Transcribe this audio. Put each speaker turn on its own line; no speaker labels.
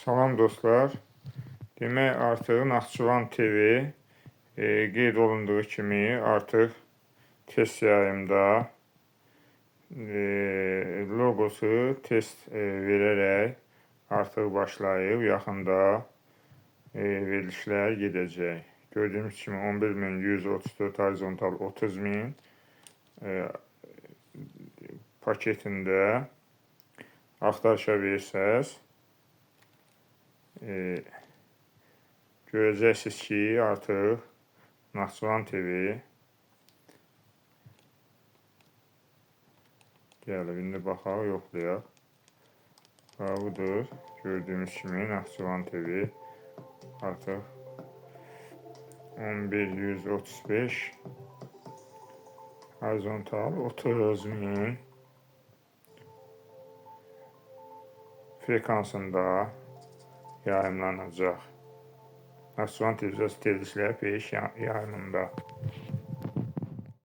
Salam dostlar. Demək artıq Naxçıvan TV qeyd olunduğu kimi artıq test yayımda logosu test verərək artıq başlayıb. Yaxında verilişlər gedəcək. Gördüyünüz kimi 11.134 horizontal 30.000 paketində axtarışa versəz görəcəksiniz ki, artıq Naxçıvan TV gəlib. İndi baxaq, yoxlayaq. Budur. Gördüyünüz kimi Naxçıvan TV artıq 11.135 horizontal 30.000 frekansında yayımlanacaq. Naxçıvan televiziyası verilişləri peş yayımında.